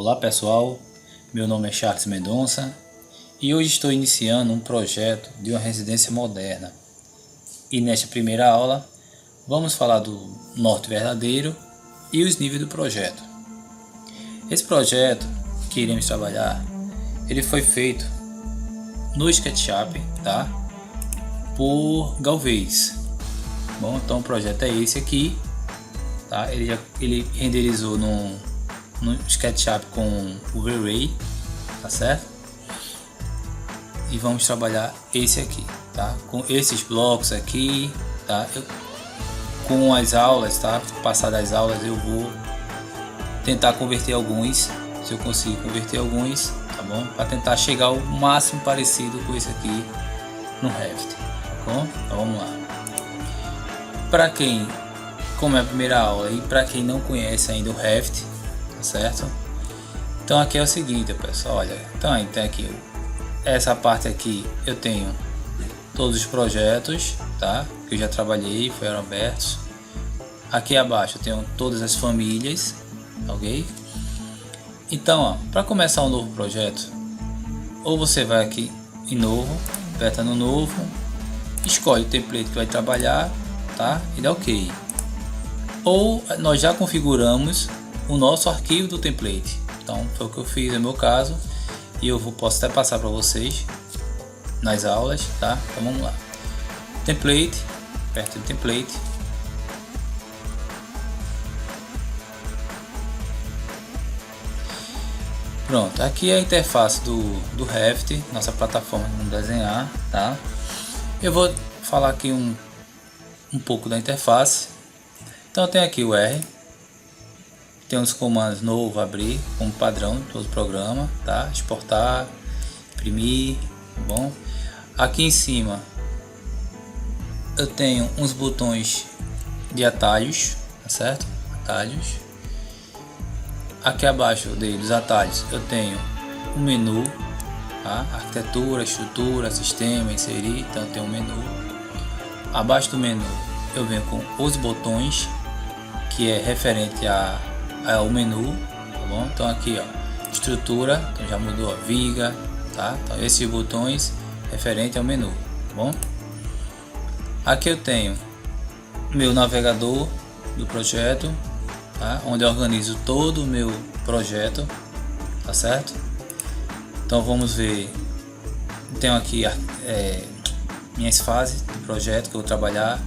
Olá pessoal, meu nome é Charles Mendonça e hoje estou iniciando um projeto de uma residência moderna. E nesta primeira aula vamos falar do norte verdadeiro e os níveis do projeto. Esse projeto que iremos trabalhar, ele foi feito no SketchUp, tá? Por Galvez. Bom, então o projeto é esse aqui, tá? Ele renderizou no SketchUp com o V-Ray, tá certo? E vamos trabalhar esse aqui, tá? Com esses blocos aqui, tá? Com as aulas, tá? Passar das aulas eu vou tentar converter alguns, se eu conseguir converter alguns, tá bom? Para tentar chegar ao máximo parecido com esse aqui no Revit, tá bom? Então vamos lá. Para quem, como é a primeira aula e para quem não conhece ainda o Revit, tá certo? Então aqui é o seguinte, pessoal, olha, então aqui essa parte aqui eu tenho todos os projetos, tá? Que eu já trabalhei, foram abertos. Aqui abaixo eu tenho todas as famílias, ok? Então, ó, para começar um novo projeto, ou você vai aqui em novo, aperta no novo, escolhe o template que vai trabalhar, tá? E dá ok. Ou nós já configuramos o nosso arquivo do template. Então foi o que eu fiz no meu caso e eu posso até passar para vocês nas aulas, tá? Então vamos lá. Template, aperta em template. Pronto, aqui é a interface do Revit, nossa plataforma de desenhar, tá? Eu vou falar aqui um pouco da interface. Então tem aqui o R, tem os comandos novo, abrir, como padrão de todo o programa, tá? Exportar, imprimir, tá bom? Aqui em cima eu tenho uns botões de atalhos, tá certo? Atalhos. Aqui abaixo deles, atalhos, eu tenho um menu, tá? Arquitetura, estrutura, sistema, inserir, então eu tenho um menu. Abaixo do menu eu venho com os botões, que é referente ao menu, tá bom? Então aqui, ó, estrutura, então já mudou a viga, tá? Então esses botões referente ao menu, tá bom? Aqui eu tenho meu navegador do projeto, tá? Onde eu organizo todo o meu projeto, tá certo? Então vamos ver, tenho aqui minhas fases do projeto que eu vou trabalhar.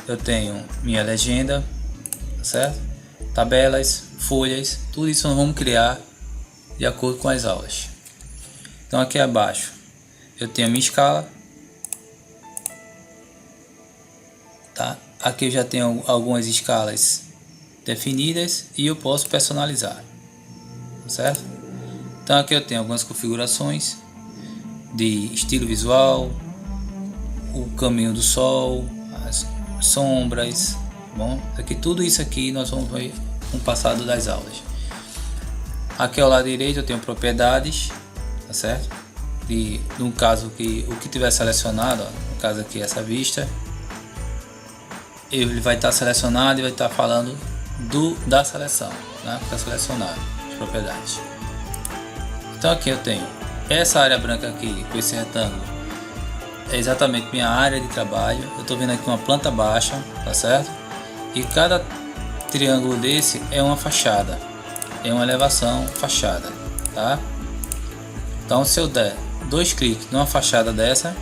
Eu tenho minha legenda, tá certo? Tabelas, folhas, tudo isso nós vamos criar de acordo com as aulas. Então aqui abaixo eu tenho a minha escala, tá? Aqui eu já tenho algumas escalas definidas e eu posso personalizar, tá certo? Então aqui eu tenho algumas configurações de estilo visual, o caminho do sol, as sombras, bom? Aqui tudo isso aqui nós vamos ver no passado das aulas. Aqui ao lado direito eu tenho propriedades, tá certo? E no caso que o que tiver selecionado, ó, no caso aqui essa vista, ele vai estar selecionado e vai estar falando da seleção, né? Está selecionado as propriedades. Então aqui eu tenho essa área branca aqui com esse retângulo, é exatamente minha área de trabalho. Eu estou vendo aqui uma planta baixa, tá certo? E cada triângulo desse é uma fachada, é uma elevação fachada, tá? Então se eu der dois cliques numa fachada dessa,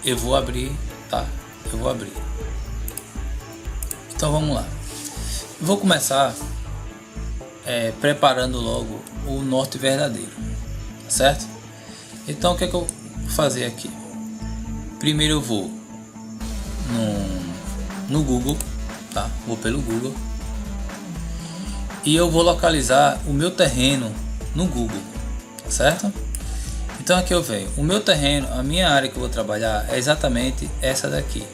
eu vou abrir, tá? Eu vou abrir. Então vamos lá. Vou começar preparando logo o norte verdadeiro, tá certo? Então o que é que eu vou fazer aqui? Primeiro eu vou no Google, tá? Vou pelo Google e eu vou localizar o meu terreno no Google, tá certo? Então aqui eu venho, o meu terreno, a minha área que eu vou trabalhar é exatamente essa daqui,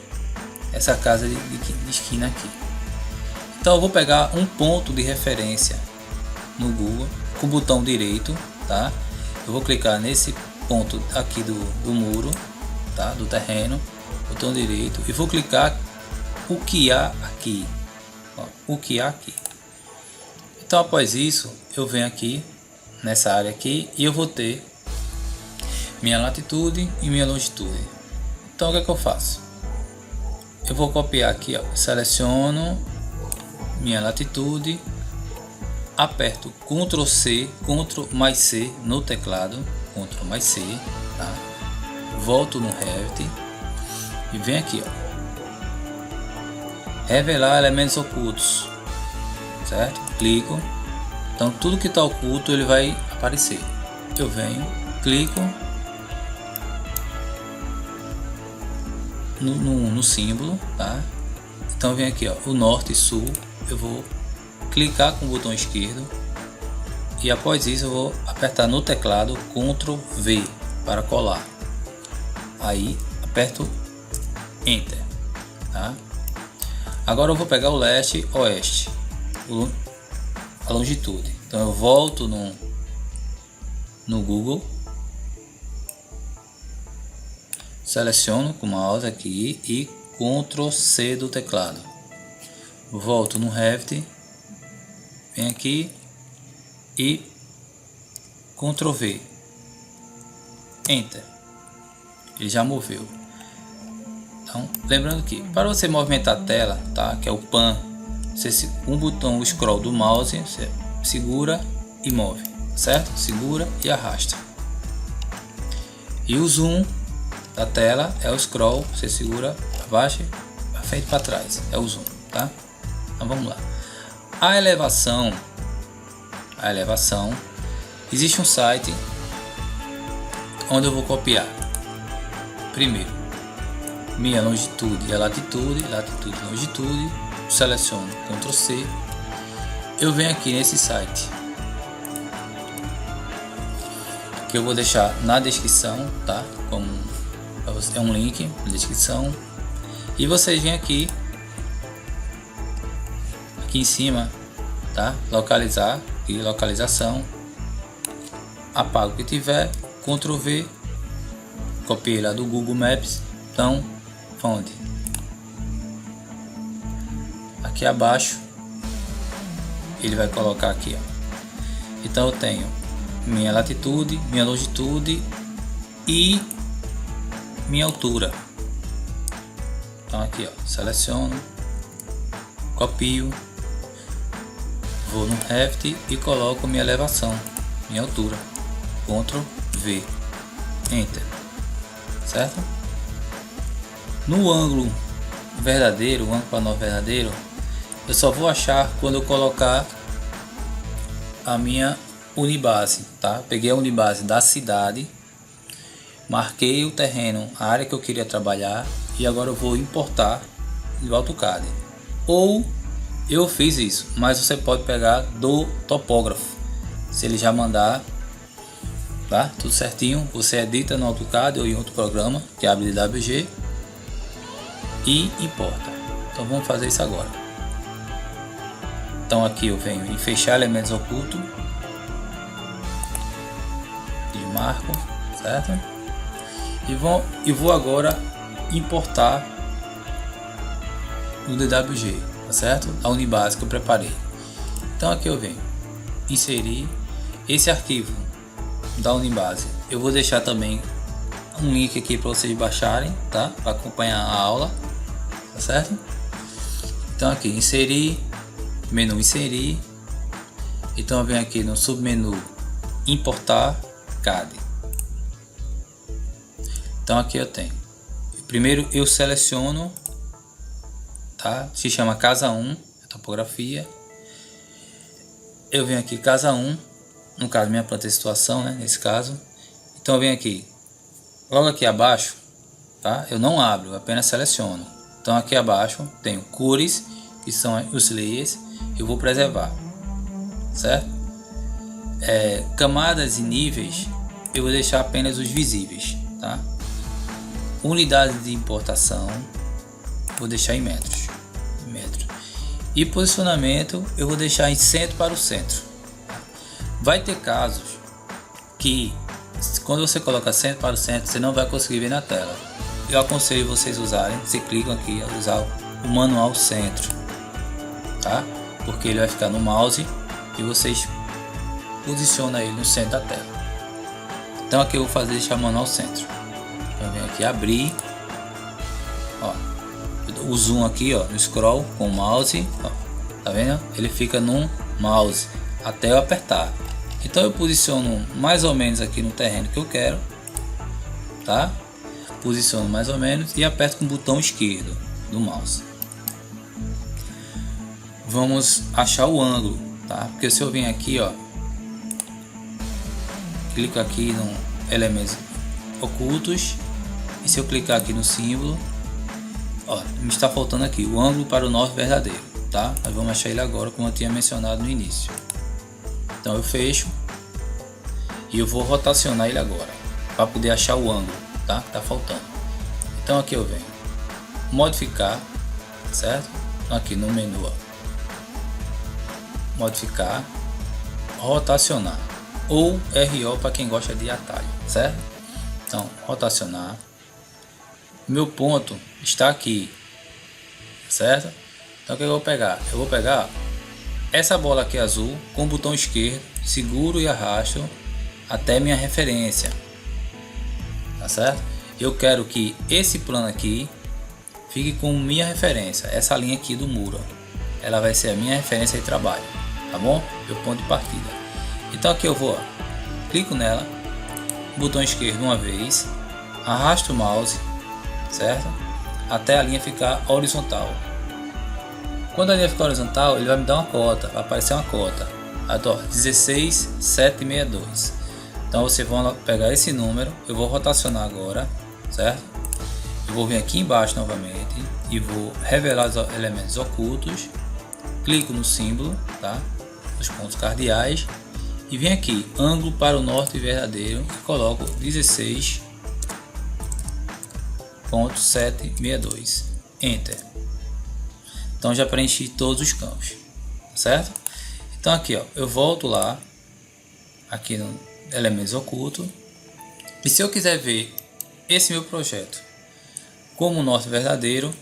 essa casa de esquina aqui. Então eu vou pegar um ponto de referência no Google com o botão direito, tá? Eu vou clicar nesse ponto aqui do muro, tá? Do terreno, botão direito, e vou clicar o que há aqui, ó, o que há aqui. Então após isso eu venho aqui nessa área aqui e eu vou ter minha latitude e minha longitude. Então o que é que eu faço? Eu vou copiar aqui, ó, seleciono minha latitude, aperto Ctrl C, Ctrl mais C no teclado, Ctrl mais C, tá? Volto no Revit e venho aqui, ó, revelar elementos ocultos, certo? Clico, então tudo que está oculto ele vai aparecer. Eu venho, clico no símbolo, tá? Então vem aqui, ó, o norte e sul. Eu vou clicar com o botão esquerdo e após isso eu vou apertar no teclado Ctrl V para colar. Aí aperto Enter, tá? Agora eu vou pegar o leste, oeste, a longitude. Então eu volto no Google, seleciono com o mouse aqui e Ctrl C do teclado. Volto no Revit, venho aqui e Ctrl V, Enter. Ele já moveu. Então, lembrando que para você movimentar a tela, tá? Que é o pan, você um botão o scroll do mouse, você segura e move, certo? Segura e arrasta. E o zoom da tela é o scroll, você segura, abaixa, para frente e para trás, é o zoom, tá? Então vamos lá. A elevação, existe um site onde eu vou copiar primeiro minha longitude e a latitude, latitude e longitude, seleciono Ctrl C, eu venho aqui nesse site que eu vou deixar na descrição, tá? Como é um link na descrição, e vocês vêm aqui em cima, tá? Localizar e localização, apago o que tiver, Ctrl V, copiei lá do Google Maps, então onde? Aqui abaixo ele vai colocar aqui, ó. Então eu tenho minha latitude, minha longitude e minha altura. Então aqui, ó, seleciono, copio, vou no Revit e coloco minha elevação, minha altura, Ctrl V, Enter, certo? No ângulo verdadeiro, o ângulo plano verdadeiro, eu só vou achar quando eu colocar a minha unibase, tá? Peguei a unibase da cidade, marquei o terreno, a área que eu queria trabalhar, e agora eu vou importar do AutoCAD. Ou eu fiz isso, mas você pode pegar do topógrafo, se ele já mandar, tá? Tudo certinho, você edita no AutoCAD ou em outro programa que abre DWG e importa. Então vamos fazer isso agora. Então aqui eu venho em fechar elementos ocultos e marco, certo? E vou agora importar no DWG, tá certo? A unibase que eu preparei. Então aqui eu venho inserir esse arquivo da unibase. Eu vou deixar também um link aqui para vocês baixarem, tá? Para acompanhar a aula, tá certo? Então aqui inserir, menu inserir. Então eu venho aqui no submenu importar CAD. Então aqui eu tenho, primeiro eu seleciono, tá? Se chama casa 1, topografia. Eu venho aqui casa 1, no caso minha planta de situação, né? Nesse caso, então eu venho aqui, logo aqui abaixo, tá? Eu não abro, eu apenas seleciono. Então aqui abaixo tenho cores, que são os layers, eu vou preservar, certo? Camadas e níveis, eu vou deixar apenas os visíveis, tá? Unidade de importação, vou deixar em metros. E posicionamento, eu vou deixar em centro para o centro. Vai ter casos que, quando você coloca centro para o centro, você não vai conseguir ver na tela. Eu aconselho vocês usarem, você clicam aqui, usar o manual centro, tá? Porque ele vai ficar no mouse e vocês posicionam ele no centro da tela. Então aqui eu vou fazer deixar manual centro. Eu venho aqui abrir, ó, o zoom aqui, ó, no scroll com o mouse, ó, tá vendo? Ele fica no mouse até eu apertar. Então eu posiciono mais ou menos aqui no terreno que eu quero, tá? Posiciono mais ou menos e aperto com o botão esquerdo do mouse. Vamos achar o ângulo, tá? Porque se eu venho aqui, ó, clico aqui no elementos ocultos, e se eu clicar aqui no símbolo, ó, me está faltando aqui o ângulo para o norte verdadeiro, tá? Nós vamos achar ele agora, como eu tinha mencionado no início. Então eu fecho e eu vou rotacionar ele agora para poder achar o ângulo, tá? Que tá faltando. Então aqui eu venho modificar, certo? Então aqui no menu, ó, modificar, rotacionar ou RO para quem gosta de atalho, certo? Então rotacionar. Meu ponto está aqui, certo? Então o que eu vou pegar? Eu vou pegar essa bola aqui azul com o botão esquerdo, seguro e arrasto até minha referência, tá certo? Eu quero que esse plano aqui fique com minha referência, essa linha aqui do muro, ela vai ser a minha referência de trabalho, tá bom? Meu ponto de partida. Então aqui eu vou, ó, clico nela, botão esquerdo uma vez, arrasto o mouse, certo? Até a linha ficar horizontal. Quando a linha ficar horizontal, ele vai me dar uma cota, vai aparecer uma cota. Aí, ó, 16762. Então vocês vão pegar esse número, eu vou rotacionar agora, certo? Eu vou vir aqui embaixo novamente e vou revelar os elementos ocultos. Clico no símbolo, tá? Os pontos cardeais e vem aqui, ângulo para o norte verdadeiro e coloco 16.762. Enter. Então já preenchi todos os campos, certo? Então aqui, ó, eu volto lá, aqui no elementos ocultos, e se eu quiser ver esse meu projeto como norte verdadeiro,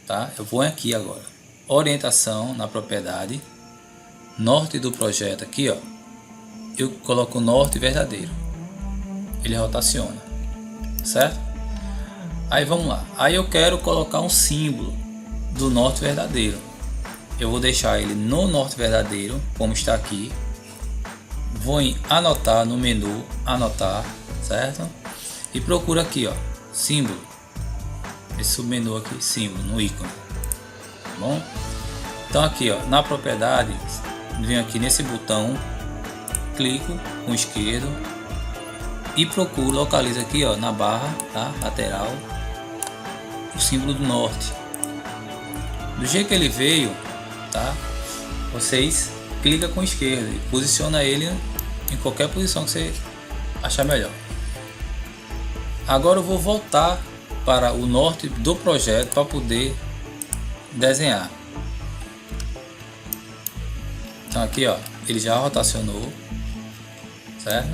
tá? Eu vou aqui agora, orientação na propriedade, norte do projeto aqui, ó, eu coloco norte verdadeiro, ele rotaciona, certo? Aí vamos lá, aí eu quero colocar um símbolo do norte verdadeiro, eu vou deixar ele no norte verdadeiro, como está aqui, vou em anotar no menu, anotar, certo? E procuro aqui, ó, símbolo, esse submenu aqui, símbolo, no ícone, tá bom? Então aqui, ó, na propriedade, venho aqui nesse botão, clico com o esquerdo e procuro, localizo aqui, ó, na barra, tá, lateral, o símbolo do norte. Do jeito que ele veio, tá? Vocês clicam com o esquerdo e posiciona ele em qualquer posição que você achar melhor. Agora eu vou voltar para o norte do projeto para poder desenhar. Então aqui, ó, ele já rotacionou, certo?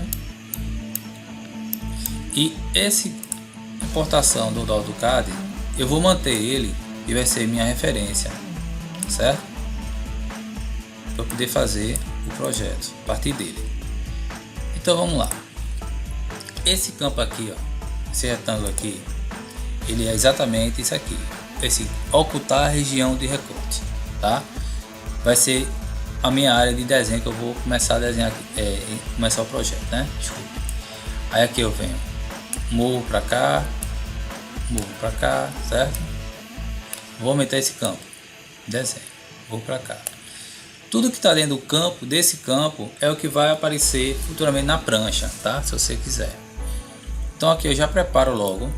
E esse importação do AutoCAD, eu vou manter ele e vai ser minha referência, certo? Para poder fazer o projeto a partir dele. Então vamos lá. Esse campo aqui, ó, esse retângulo aqui, ele é exatamente isso aqui. Esse ocultar a região de recorte, tá? Vai ser a minha área de desenho que eu vou começar a desenhar aqui, começar o projeto, né? Desculpa. Aí aqui eu venho, movo para cá, certo? Vou aumentar esse campo, desenho, vou para cá. Tudo que está dentro do campo, desse campo, é o que vai aparecer futuramente na prancha, tá? Se você quiser. Então aqui eu já preparo logo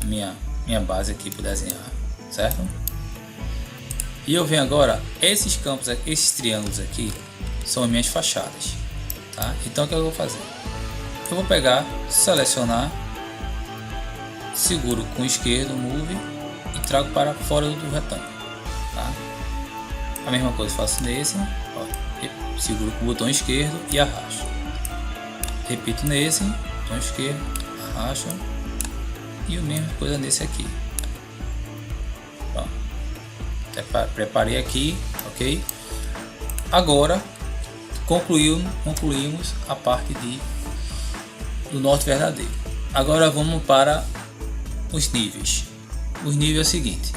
minha base aqui para desenhar, certo? E eu venho agora, esses campos, esses triângulos aqui, são as minhas fachadas, tá? Então o que eu vou fazer? Eu vou pegar, selecionar, seguro com o esquerdo, move, e trago para fora do retângulo, tá? A mesma coisa faço nesse, ó, seguro com o botão esquerdo e arrasto. Repito nesse, botão esquerdo, arrasto, e a mesma coisa nesse aqui. Pronto. Preparei aqui, ok? Agora concluímos a parte do norte verdadeiro. Agora vamos para os níveis. Os níveis é o seguinte: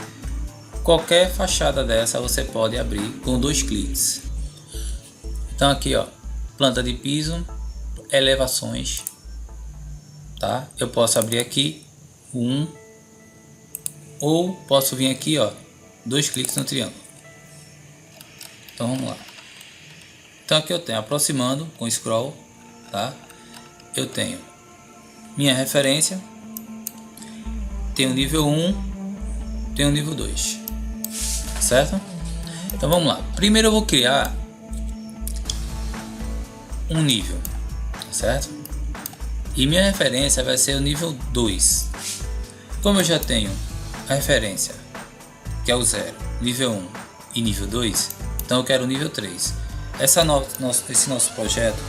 qualquer fachada dessa você pode abrir com 2 cliques. Então aqui, ó, planta de piso, elevações, tá? Eu posso abrir aqui ou posso vir aqui, ó, 2 cliques no triângulo. Então vamos lá. Então aqui eu tenho aproximando com scroll, tá? Eu tenho minha referência, tenho nível 1, tenho nível 2, certo? Então vamos lá. Primeiro eu vou criar um nível, certo? E minha referência vai ser o nível 2. Como eu já tenho a referência, que é o 0, nível 1 e nível 2, então eu quero o nível 3. Esse nosso projeto,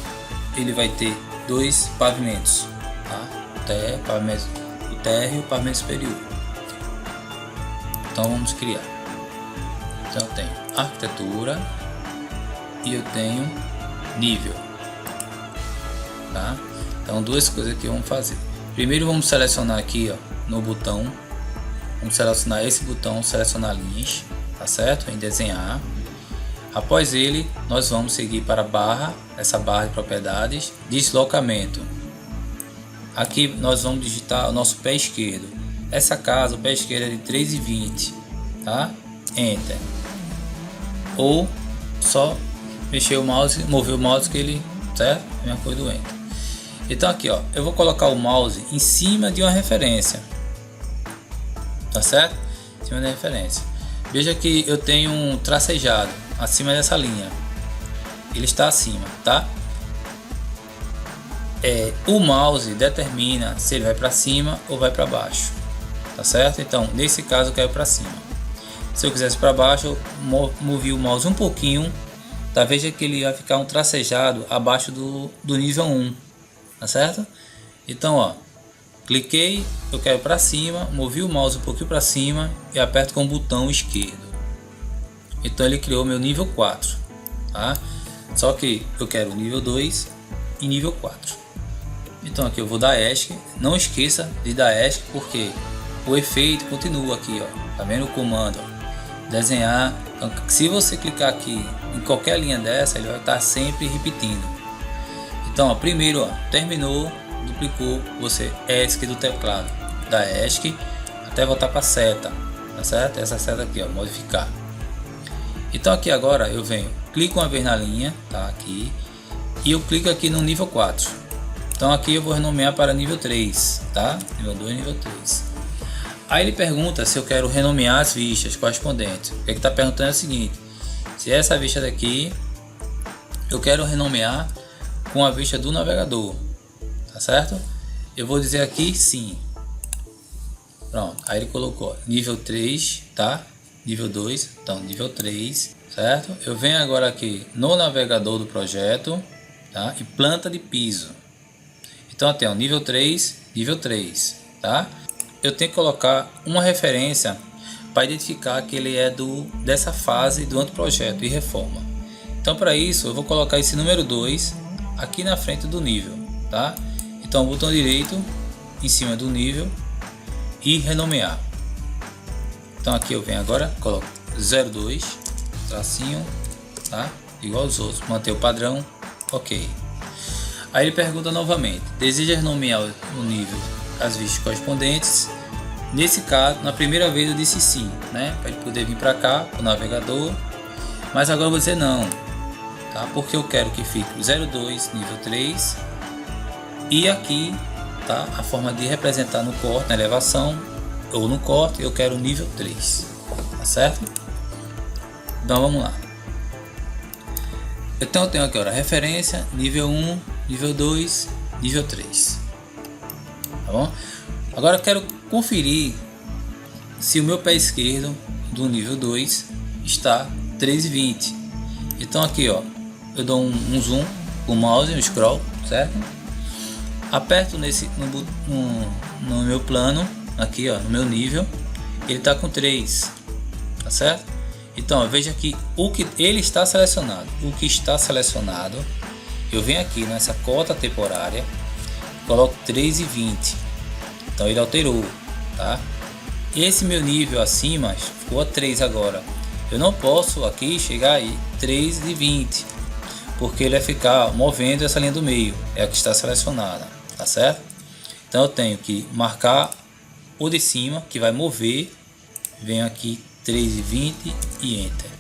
ele vai ter 2 pavimentos, tá? O térreo e o pavimento superior. Então vamos criar. Então eu tenho arquitetura e eu tenho nível, tá? Então 2 coisas que vamos fazer. Primeiro vamos selecionar aqui, ó, no botão, vamos selecionar esse botão, selecionar linhas, tá certo? Em desenhar. Após ele, nós vamos seguir para a barra, essa barra de propriedades, deslocamento. Aqui nós vamos digitar o nosso pé esquerdo. Essa casa, o pé esquerdo é de 3,20, tá? Enter. Ou só mexer o mouse, mover o mouse que ele, certo? A mesma coisa do enter. Então aqui, ó, eu vou colocar o mouse em cima de uma referência, tá certo? Em cima da referência. Veja que eu tenho um tracejado acima dessa linha. Ele está acima, tá? O mouse determina se ele vai para cima ou vai para baixo, tá certo? Então nesse caso eu quero para cima. Se eu quisesse para baixo, eu movi o mouse um pouquinho, tá? Veja que ele vai ficar um tracejado abaixo do nível 1, tá certo? Então, ó, cliquei, eu quero para cima, movi o mouse um pouquinho para cima e aperto com o botão esquerdo. Então ele criou meu nível 4, tá? Só que eu quero nível 2 e nível 4. Então aqui eu vou dar ESC, não esqueça de dar ESC porque o efeito continua aqui, ó. Tá vendo o comando, ó, desenhar. Então, se você clicar aqui em qualquer linha dessa, ele vai estar sempre repetindo. Então, ó, primeiro, ó, terminou, duplicou, você ESC do teclado, dá ESC até voltar para a seta, tá certo? Essa seta aqui, ó, modificar. Então aqui agora eu venho, clico uma vez na linha, tá, aqui, e eu clico aqui no nível 4. Então aqui eu vou renomear para nível 3, tá? Nível 2, nível 3. Aí ele pergunta se eu quero renomear as vistas correspondentes. O que ele está perguntando é o seguinte: se essa vista daqui eu quero renomear com a vista do navegador, tá certo? Eu vou dizer aqui sim. Pronto, aí ele colocou nível 3, tá? Nível 2, então nível 3, certo? Eu venho agora aqui no navegador do projeto, tá? E planta de piso. Então até o nível 3, tá? Eu tenho que colocar uma referência para identificar que ele é dessa fase do anteprojeto e reforma. Então para isso eu vou colocar esse número 2 aqui na frente do nível, tá? Então botão direito em cima do nível e renomear. Então aqui eu venho agora, coloco 02, tracinho, tá? Igual aos outros, manter o padrão, ok. Aí ele pergunta novamente: deseja renomear o nível as vistas correspondentes? Nesse caso, na primeira vez eu disse sim, né? Para ele poder vir para cá, o navegador. Mas agora eu vou dizer não, tá? Porque eu quero que fique 02, nível 3. E aqui, tá? A forma de representar no corte, na elevação ou no corte, eu quero o nível 3, tá certo? Então vamos lá. Então eu tenho aqui agora referência, nível 1, nível 2, nível 3, tá bom? Agora eu quero conferir se o meu pé esquerdo do nível 2 está 3,20. Então aqui, ó, eu dou um zoom com o mouse, um scroll, certo? Aperto no meu plano, aqui, ó, no meu nível, ele está com 3, tá certo? Então veja que o que ele está selecionado, eu venho aqui nessa cota temporária, coloco 3,20. Então ele alterou, tá? Esse meu nível acima ficou a 3 agora. Eu não posso aqui chegar aí 3,20, porque ele vai ficar movendo essa linha do meio, é a que está selecionada, tá certo? Então eu tenho que marcar o de cima, que vai mover, venho aqui 3,20 e Enter.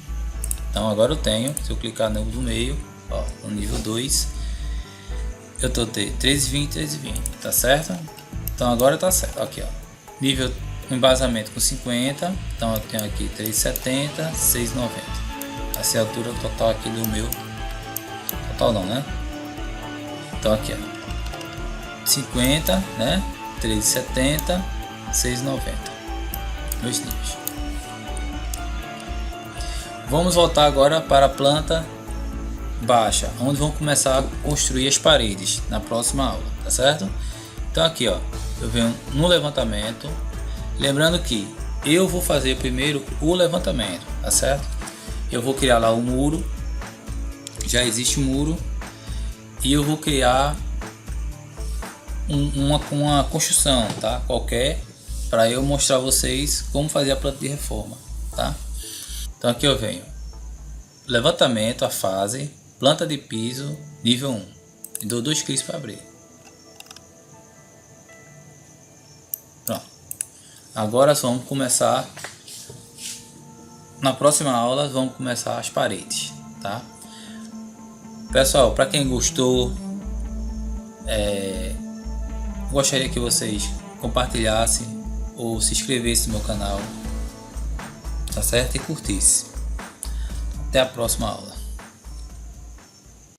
Então agora eu tenho, se eu clicar no do meio, ó, no nível 2, eu tô tendo 3,20, 3,20, tá certo? Então agora tá certo, aqui ó, nível embasamento com 50, então eu tenho aqui 3,70, 6,90. Essa é a altura total aqui do meu, total não, né? Então aqui ó, 50, né? 3,70, 6,90, dois níveis. Vamos voltar agora para a planta baixa, onde vamos começar a construir as paredes na próxima aula, tá certo? Então aqui ó, eu venho no levantamento, lembrando que eu vou fazer primeiro o levantamento, tá certo? Eu vou criar lá o muro, já existe um muro, e eu vou criar uma construção, tá? Qualquer, para eu mostrar a vocês como fazer a planta de reforma, tá? Então aqui eu venho, levantamento, a fase, planta de piso, nível 1, e dou 2 cliques para abrir. Pronto. Agora vamos começar, na próxima aula vamos começar as paredes, tá? Pessoal, para quem gostou, gostaria que vocês compartilhassem ou se inscrevessem no meu canal, tá certo? E curtisse. Até a próxima aula.